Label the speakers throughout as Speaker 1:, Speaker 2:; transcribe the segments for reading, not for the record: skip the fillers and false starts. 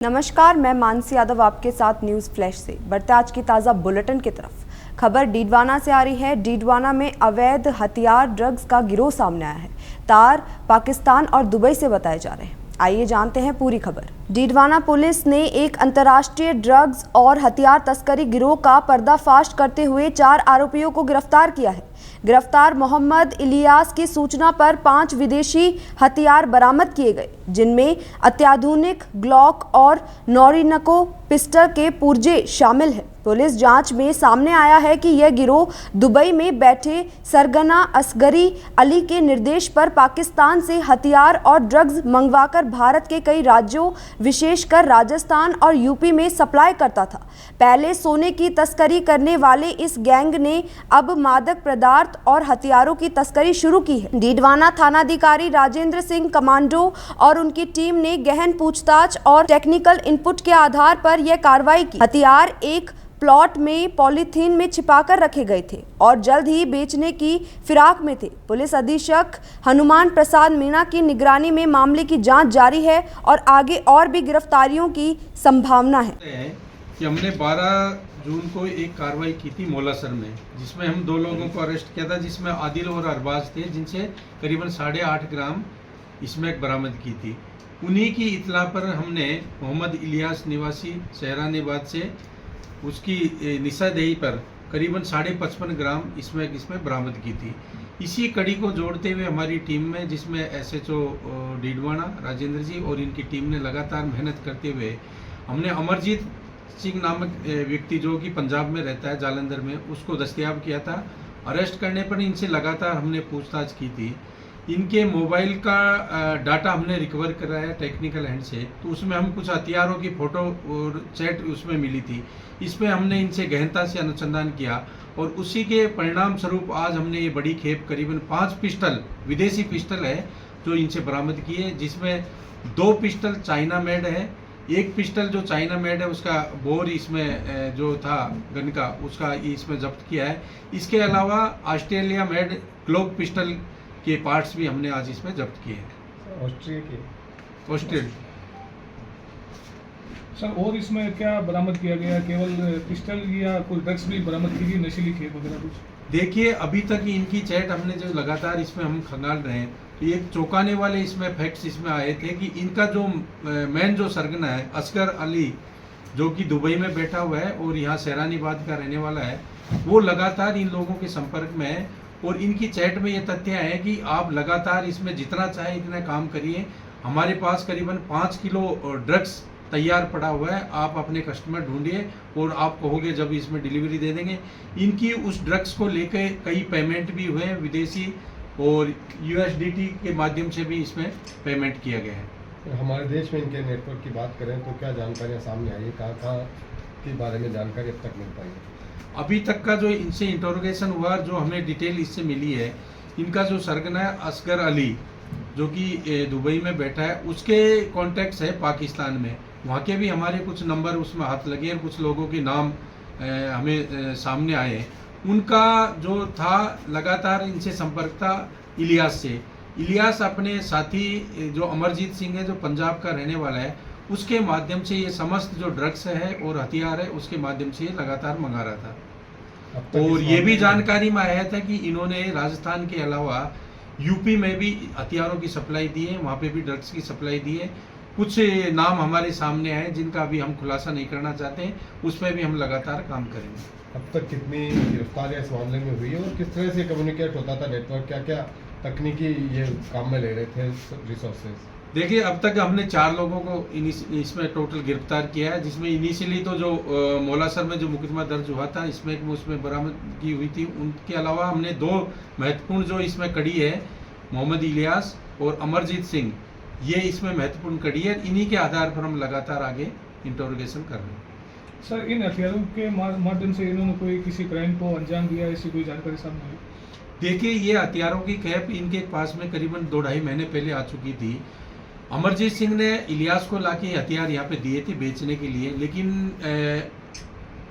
Speaker 1: नमस्कार, मैं मानसी यादव आपके साथ न्यूज़ फ्लैश से बढ़ते आज की ताज़ा बुलेटिन की तरफ। खबर डीडवाना से आ रही है। डीडवाना में अवैध हथियार ड्रग्स का गिरोह सामने आया है। तार पाकिस्तान और दुबई से बताए जा रहे हैं। आइए जानते हैं पूरी खबर। डीडवाना पुलिस ने एक अंतर्राष्ट्रीय ड्रग्स और हथियार तस्करी गिरोह का पर्दाफाश करते हुए 4 आरोपियों को गिरफ्तार किया है। गिरफ्तार मोहम्मद इलियास की सूचना पर 5 विदेशी हथियार बरामद किए गए, जिनमें अत्याधुनिक ग्लॉक और नोरिनको पिस्टल के पुर्जे शामिल हैं। पुलिस जांच में सामने आया है कि यह गिरोह दुबई में बैठे सरगना असगरी अली के निर्देश पर पाकिस्तान से हथियार और ड्रग्स मंगवाकर भारत के कई राज्यों, विशेषकर राजस्थान और यूपी में सप्लाई करता था। पहले सोने की तस्करी करने वाले इस गैंग ने अब मादक पदार्थ और हथियारों की तस्करी शुरू की है। डीडवाना थानाधिकारी राजेंद्र सिंह कमांडो और उनकी टीम ने गहन पूछताछ और टेक्निकल इनपुट के आधार पर यह कार्रवाई की। हथियार एक प्लॉट में पॉलीथीन में छिपाकर रखे गए थे और जल्द ही बेचने की फिराक में थे। पुलिस अधीक्षक हनुमान प्रसाद मीणा की निगरानी में मामले की जांच जारी है और आगे और भी गिरफ्तारियों की संभावना है।
Speaker 2: कि हमने 12 जून को एक कार्रवाई की थी मोलासर में, जिसमें हम 2 लोगों को अरेस्ट किया था, जिसमें आदिल और अरबाज थे, जिनसे करीबन 8.5 ग्राम स्मैक बरामद की थी। उन्हीं की इत्तला पर हमने मोहम्मद इलियास निवासी सहरानाबाद से उसकी निशानदेही पर करीबन 55.5 ग्राम स्मैक इसमें बरामद की थी। इसी कड़ी को जोड़ते हुए हमारी टीम में, जिसमें एसएचओ डीडवाना राजेंद्र जी और इनकी टीम ने लगातार मेहनत करते हुए हमने अमरजीत सिंह नामक व्यक्ति जो कि पंजाब में रहता है जालंधर में, उसको दस्तयाब किया था। अरेस्ट करने पर इनसे लगातार हमने पूछताछ की थी। इनके मोबाइल का डाटा हमने रिकवर कराया टेक्निकल हैंड से, तो उसमें हम कुछ हथियारों की फ़ोटो और चैट उसमें मिली थी। इसमें हमने इनसे गहनता से अनुसंधान किया और उसी के परिणाम स्वरूप आज हमने ये बड़ी खेप करीबन 5 पिस्टल, विदेशी पिस्टल है जो इनसे बरामद किए, जिसमें 2 पिस्टल चाइना मेड है। एक पिस्टल जो चाइना मेड है उसका बोर इसमें जो था गन का, उसका इसमें जब्त किया है। इसके अलावा ऑस्ट्रेलिया मेड ग्लोक पिस्टल के पार्ट्स भी हमने आज इसमें जब्त किए हैं। ऑस्ट्रेलिया
Speaker 3: सर, और इसमें क्या बरामद किया गया? केवल पिस्टल या कोई ड्रग्स भी बरामद की गई, नशीली खेप वगैरह कुछ?
Speaker 2: देखिए, अभी तक इनकी चैट हमने जो लगातार इसमें हम खंगाल रहे हैं, तो ये चौंकाने वाले इसमें फैक्ट्स इसमें आए थे कि इनका जो मेन जो सरगना है असगर अली, जो कि दुबई में बैठा हुआ है और यहाँ सहरानाबाद का रहने वाला है, वो लगातार इन लोगों के संपर्क में है। और इनकी चैट में ये तथ्य है कि आप लगातार इसमें जितना चाहे इतना काम करिए, हमारे पास करीबन 5 किलो ड्रग्स तैयार पड़ा हुआ है, आप अपने कस्टमर ढूंढिए और आप कहोगे जब इसमें डिलीवरी दे देंगे। इनकी उस ड्रग्स को लेकर कई पेमेंट भी हुए हैं विदेशी, और यूएसडीटी के माध्यम से भी इसमें पेमेंट किया गया है।
Speaker 4: हमारे देश में इनके नेटवर्क की बात करें तो क्या जानकारियाँ सामने आई है? कहाँ के बारे में जानकारी अब तक मिल पाई है?
Speaker 2: अभी तक का जो इनसे इंटरोगेशन हुआ, जो हमें डिटेल इससे मिली है, इनका जो सरगना है असगर अली, जो कि दुबई में बैठा है, उसके कॉन्टैक्ट्स है पाकिस्तान में। वहाँ के भी हमारे कुछ नंबर उसमें हाथ लगे और कुछ लोगों के नाम हमें सामने आए। उनका जो था लगातार इनसे संपर्क था इलियास से। इलियास अपने साथी जो अमरजीत सिंह है, जो पंजाब का रहने वाला है, उसके माध्यम से ये समस्त जो ड्रग्स है और हथियार है उसके माध्यम से ये लगातार मंगा रहा था। और ये भी जानकारी में आया था कि इन्होंने राजस्थान के अलावा यूपी में भी हथियारों की सप्लाई दी है, वहाँ पे भी ड्रग्स की सप्लाई दी है। कुछ नाम हमारे सामने आए जिनका अभी हम खुलासा नहीं करना चाहते हैं, उसमें भी हम लगातार काम करेंगे।
Speaker 4: अब तक कितनी गिरफ्तारियाँ इस मामले में हुई है और किस तरह से कम्युनिकेट होता था नेटवर्क? क्या क्या तकनीकी ये काम में ले रहे थे रिसोर्सेज?
Speaker 2: देखिए, अब तक हमने 4 लोगों को इसमें टोटल गिरफ्तार किया है, जिसमें इनिशियली तो जो मोलासर में जो मुकदमा दर्ज हुआ था उसमें बरामद की हुई थी। उनके अलावा हमने 2 महत्वपूर्ण जो इसमें कड़ी है, मोहम्मद इलियास और अमरजीत सिंह, ये इसमें महत्वपूर्ण कड़ी है। इन्हीं के आधार पर हम लगातार आगे इंटरोगेशन कर रहे हैं।
Speaker 3: सर, इन हथियारों के माध्यम से इन्होंने कोई किसी क्राइम को अंजाम दिया, ऐसी कोई जानकारी सामने आई?
Speaker 2: देखिए, ये हथियारों की कैप इनके पास में करीबन 2-2.5 महीने पहले आ चुकी थी। अमरजीत सिंह ने इलियास को लाके हथियार यहाँ पे दिए थे बेचने के लिए, लेकिन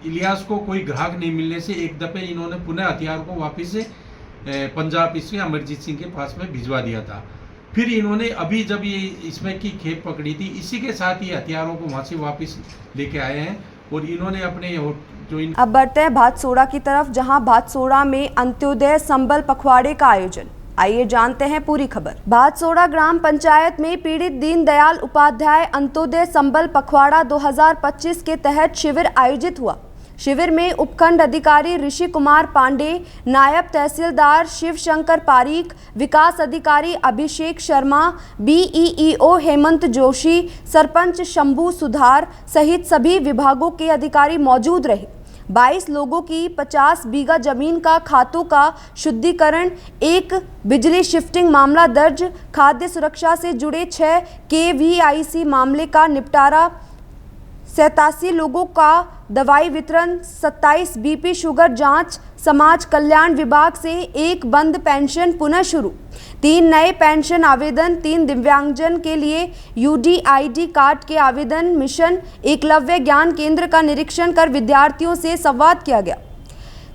Speaker 2: इलियास को कोई ग्राहक नहीं मिलने से एक दफे इन्होंने पुनः हथियार को वापस से पंजाब इसमें अमरजीत सिंह के पास में भिजवा दिया था। फिर इन्होंने अभी जब ये इसमें की खेप पकड़ी थी, इसी के साथ ही हथियारों को वहाँ से वापस लेके आए हैं और इन्होंने अपने जो
Speaker 1: अब बढ़ते हैं भातसोड़ा की तरफ, जहां भातसोड़ा में अंत्योदय संबल पखवाड़े का आयोजन। आइए जानते हैं पूरी खबर। भातसोड़ा ग्राम पंचायत में पीड़ित दीनदयाल उपाध्याय अंत्योदय संबल पखवाड़ा 2025 के तहत शिविर आयोजित हुआ। शिविर में उपखंड अधिकारी ऋषि कुमार पांडे, नायब तहसीलदार शिव शंकर पारीक, विकास अधिकारी अभिषेक शर्मा, बीईओ हेमंत जोशी, सरपंच शंभू सुधार सहित सभी विभागों के अधिकारी मौजूद रहे। 22 लोगों की 50 बीघा जमीन का खातों का शुद्धिकरण, एक बिजली शिफ्टिंग मामला दर्ज, खाद्य सुरक्षा से जुड़े 6 KVIC मामले का निपटारा, 87 लोगों का दवाई वितरण, 27 BP शुगर जांच, समाज कल्याण विभाग से 1 बंद पेंशन पुनः शुरू, 3 नए पेंशन आवेदन, 3 दिव्यांगजन के लिए UDID कार्ड के आवेदन, मिशन एकलव्य ज्ञान केंद्र का निरीक्षण कर विद्यार्थियों से संवाद किया गया।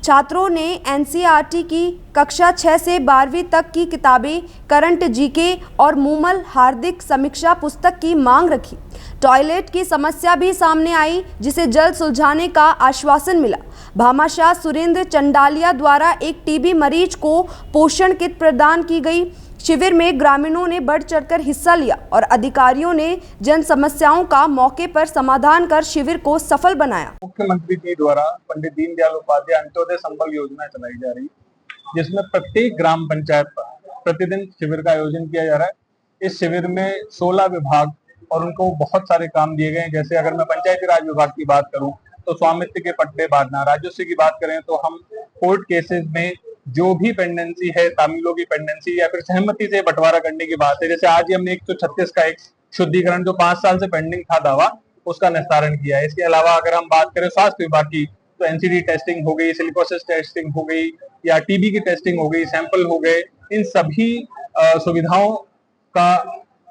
Speaker 1: छात्रों ने NCERT की कक्षा 6 से 12वीं तक की किताबें, करंट GK और मूमल हार्दिक समीक्षा पुस्तक की मांग रखी। टॉयलेट की समस्या भी सामने आई, जिसे जल्द सुलझाने का आश्वासन मिला। भामाशाह सुरेंद्र चंडालिया द्वारा एक TB मरीज को पोषण किट प्रदान की गई। शिविर में ग्रामीणों ने बढ़ चढ़कर हिस्सा लिया और अधिकारियों ने जन समस्याओं का मौके पर समाधान कर शिविर को सफल बनाया।
Speaker 5: मुख्यमंत्री जी द्वारा पंडित दीनदयाल उपाध्याय अंत्योदय संबल योजना चलाई जा रही, जिसमें प्रत्येक ग्राम पंचायत पर प्रतिदिन शिविर का आयोजन किया जा रहा है। इस शिविर में 16 विभाग और उनको बहुत सारे काम दिए गए हैं। जैसे अगर मैं पंचायती राज विभाग की बात करूं तो स्वामित्व के पट्टे बांटना, राजस्व की बात करें तो हम कोर्ट केसेस में जो भी पेंडेंसी है, तामीलों की पेंडेंसी या फिर सहमति से बंटवारा करने की बात है। जैसे आज ही हमने 136 का एक शुद्धिकरण जो 5 साल से पेंडिंग था दावा, उसका निस्तारण किया है। इसके अलावा अगर हम बात करें स्वास्थ्य विभाग की तो NCD टेस्टिंग हो गई, सिलिकोसिस टेस्टिंग हो गई या TB की टेस्टिंग हो गई, सैंपल हो गए। इन सभी सुविधाओं का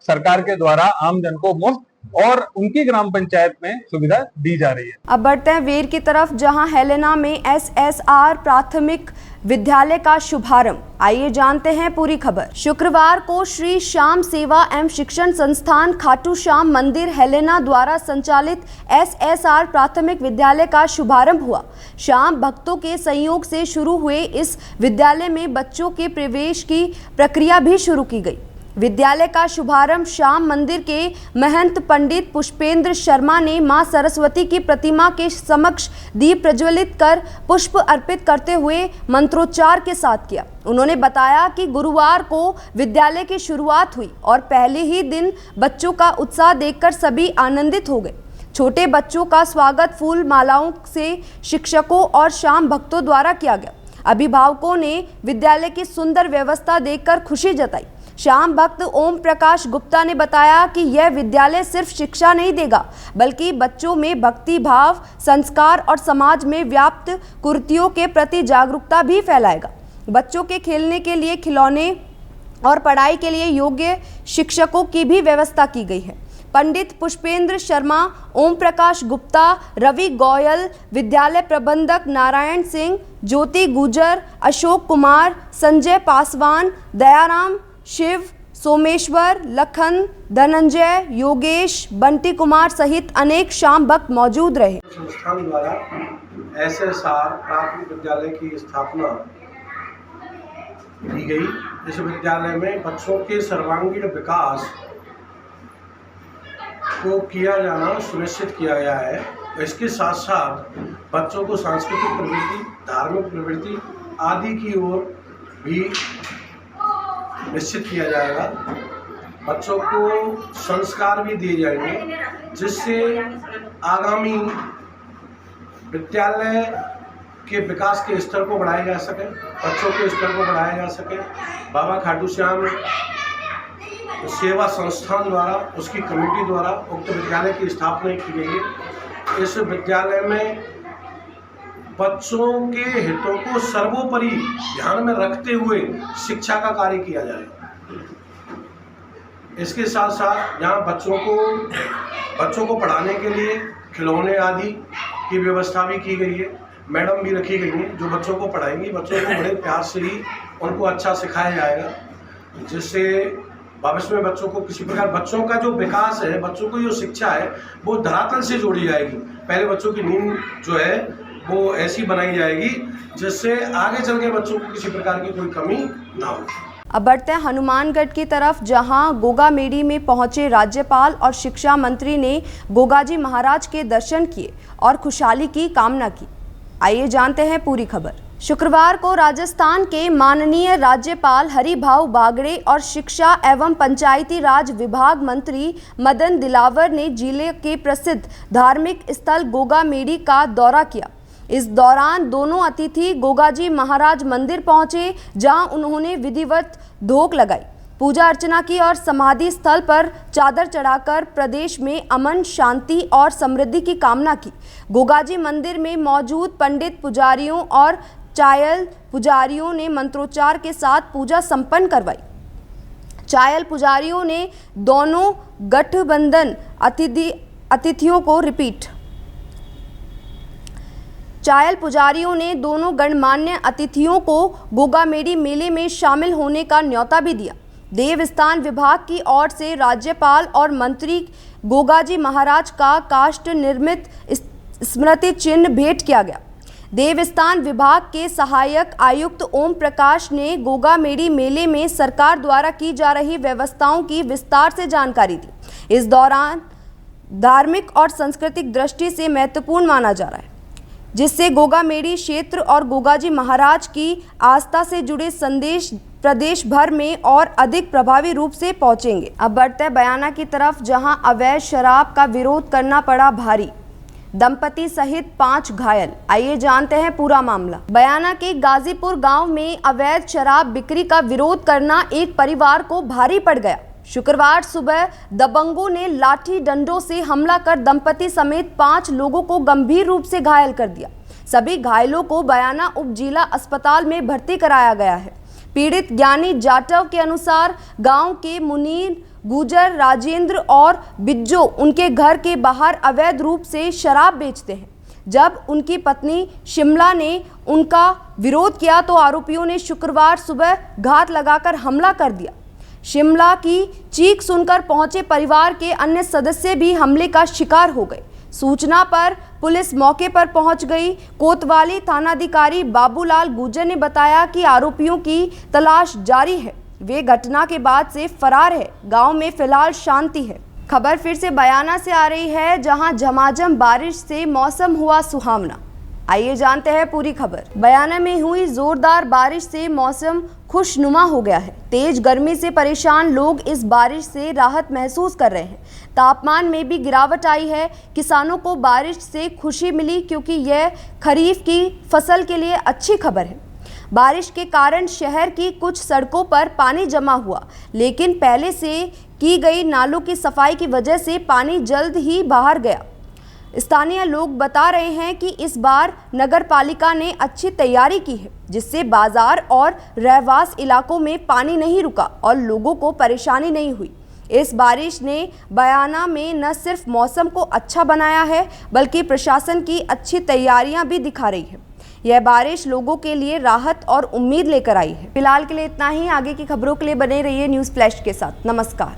Speaker 5: सरकार के द्वारा आम जन को मुफ्त और उनकी ग्राम पंचायत में सुविधा दी जा रही है।
Speaker 1: अब बढ़ते हैं वेर की तरफ, जहां हेलेना में SSR प्राथमिक विद्यालय का शुभारंभ। आइए जानते हैं पूरी खबर। शुक्रवार को श्री श्याम सेवा एवं शिक्षण संस्थान खाटू श्याम मंदिर हेलेना द्वारा संचालित SSR प्राथमिक विद्यालय का शुभारंभ हुआ। श्याम भक्तों के सहयोग से शुरू हुए इस विद्यालय में बच्चों के प्रवेश की प्रक्रिया भी शुरू की गई। विद्यालय का शुभारंभ श्याम मंदिर के महंत पंडित पुष्पेंद्र शर्मा ने मां सरस्वती की प्रतिमा के समक्ष दीप प्रज्वलित कर पुष्प अर्पित करते हुए मंत्रोच्चार के साथ किया। उन्होंने बताया कि गुरुवार को विद्यालय की शुरुआत हुई और पहले ही दिन बच्चों का उत्साह देखकर सभी आनंदित हो गए। छोटे बच्चों का स्वागत फूल मालाओं से शिक्षकों और श्याम भक्तों द्वारा किया गया। अभिभावकों ने विद्यालय की सुंदर व्यवस्था देखकर खुशी जताई। श्याम भक्त ओम प्रकाश गुप्ता ने बताया कि यह विद्यालय सिर्फ शिक्षा नहीं देगा, बल्कि बच्चों में भक्ति भाव, संस्कार और समाज में व्याप्त कुरीतियों के प्रति जागरूकता भी फैलाएगा। बच्चों के खेलने के लिए खिलौने और पढ़ाई के लिए योग्य शिक्षकों की भी व्यवस्था की गई है। पंडित पुष्पेंद्र शर्मा, ओम प्रकाश गुप्ता, रवि गोयल, विद्यालय प्रबंधक नारायण सिंह, ज्योति गुजर, अशोक कुमार, संजय पासवान, दयाराम, शिव, सोमेश्वर, लखन, धनंजय, योगेश, बंटी कुमार सहित अनेक श्याम भक्त मौजूद रहे।
Speaker 6: संस्थान द्वारा SSR प्राथमिक विद्यालय की स्थापना की गई। इस विद्यालय में बच्चों के सर्वांगीण विकास को किया जाना सुनिश्चित किया गया है। इसके साथ साथ बच्चों को सांस्कृतिक प्रवृत्ति, धार्मिक प्रवृत्ति आदि की ओर भी निश्चित किया जाएगा। बच्चों को संस्कार भी दिए जाएंगे, जिससे आगामी विद्यालय के विकास के स्तर को बढ़ाया जा सके, बच्चों के स्तर को बढ़ाया जा सके। बाबा खाटू श्याम सेवा संस्थान द्वारा, उसकी कमेटी द्वारा उक्त विद्यालय की स्थापना की गई है। इस विद्यालय में बच्चों के हितों को सर्वोपरि ध्यान में रखते हुए शिक्षा का कार्य किया जाए। इसके साथ साथ यहाँ बच्चों को पढ़ाने के लिए खिलौने आदि की व्यवस्था भी की गई है। मैडम भी रखी गई हैं जो बच्चों को पढ़ाएंगी। बच्चों को बड़े प्यार से ही उनको अच्छा सिखाया जाएगा, जिससे भविष्य में बच्चों को किसी प्रकार बच्चों का जो विकास है, बच्चों को जो शिक्षा है वो धरातल से जोड़ी जाएगी। पहले बच्चों की नींव जो है वो ऐसी बनाई जाएगी जिससे आगे चल के बच्चों को किसी प्रकार की कोई कमी ना हो।
Speaker 1: अब बढ़ते हैं हनुमानगढ़ की तरफ, जहां गोगामेडी में पहुंचे राज्यपाल और शिक्षा मंत्री ने गोगाजी महाराज के दर्शन किए और खुशहाली की कामना की। आइए जानते हैं पूरी खबर। शुक्रवार को राजस्थान के माननीय राज्यपाल हरिभाऊ बागड़े और शिक्षा एवं पंचायती राज विभाग मंत्री मदन दिलावर ने जिले के प्रसिद्ध धार्मिक स्थल गोगामेडी का दौरा किया। इस दौरान दोनों अतिथि गोगाजी महाराज मंदिर पहुंचे, जहां उन्होंने विधिवत धोक लगाई, पूजा अर्चना की और समाधि स्थल पर चादर चढ़ाकर प्रदेश में अमन, शांति और समृद्धि की कामना की। गोगाजी मंदिर में मौजूद पंडित पुजारियों और चायल पुजारियों ने मंत्रोच्चार के साथ पूजा संपन्न करवाई। चायल पुजारियों ने दोनों गठबंधन अतिथियों को चायल पुजारियों ने दोनों गणमान्य अतिथियों को गोगामेडी मेले में शामिल होने का न्योता भी दिया। देवस्थान विभाग की ओर से राज्यपाल और मंत्री गोगाजी महाराज का काष्ठ निर्मित स्मृति चिन्ह भेंट किया गया। देवस्थान विभाग के सहायक आयुक्त ओम प्रकाश ने गोगामेडी मेले में सरकार द्वारा की जा रही व्यवस्थाओं की विस्तार से जानकारी दी। इस दौरान धार्मिक और सांस्कृतिक दृष्टि से महत्वपूर्ण माना जा रहा है, जिससे गोगामेडी क्षेत्र और गोगाजी महाराज की आस्था से जुड़े संदेश प्रदेश भर में और अधिक प्रभावी रूप से पहुंचेंगे। अब बढ़ते हैं बयाना की तरफ, जहां अवैध शराब का विरोध करना पड़ा भारी, दंपति सहित 5 घायल। आइए जानते हैं पूरा मामला। बयाना के गाजीपुर गांव में अवैध शराब बिक्री का विरोध करना एक परिवार को भारी पड़ गया। शुक्रवार सुबह दबंगों ने लाठी डंडों से हमला कर दंपति समेत 5 लोगों को गंभीर रूप से घायल कर दिया। सभी घायलों को बयाना उप जिला अस्पताल में भर्ती कराया गया है। पीड़ित ज्ञानी जाटव के अनुसार गांव के मुनीर, गुजर, राजेंद्र और बिज्जो उनके घर के बाहर अवैध रूप से शराब बेचते हैं। जब उनकी पत्नी शिमला ने उनका विरोध किया तो आरोपियों ने शुक्रवार सुबह घात लगाकर हमला कर दिया। शिमला की चीख सुनकर पहुंचे परिवार के अन्य सदस्य भी हमले का शिकार हो गए। सूचना पर पुलिस मौके पर पहुंच गई। कोतवाली थानाधिकारी बाबूलाल गुर्जर ने बताया कि आरोपियों की तलाश जारी है, वे घटना के बाद से फरार है। गांव में फिलहाल शांति है। खबर फिर से बयाना से आ रही है, जहां झमाझम बारिश से मौसम हुआ सुहावना। आइए जानते हैं पूरी खबर। बयाना में हुई जोरदार बारिश से मौसम खुशनुमा हो गया है। तेज गर्मी से परेशान लोग इस बारिश से राहत महसूस कर रहे हैं। तापमान में भी गिरावट आई है। किसानों को बारिश से खुशी मिली, क्योंकि यह खरीफ की फसल के लिए अच्छी खबर है। बारिश के कारण शहर की कुछ सड़कों पर पानी जमा हुआ, लेकिन पहले से की गई नालों की सफाई की वजह से पानी जल्द ही बाहर गया। स्थानीय लोग बता रहे हैं कि इस बार नगर पालिका ने अच्छी तैयारी की है, जिससे बाजार और रहवास इलाकों में पानी नहीं रुका और लोगों को परेशानी नहीं हुई। इस बारिश ने बयाना में न सिर्फ मौसम को अच्छा बनाया है, बल्कि प्रशासन की अच्छी तैयारियां भी दिखा रही है। यह बारिश लोगों के लिए राहत और उम्मीद लेकर आई है। फिलहाल के लिए इतना ही। आगे की खबरों के लिए बने रहिए न्यूज़ फ्लैश के साथ। नमस्कार।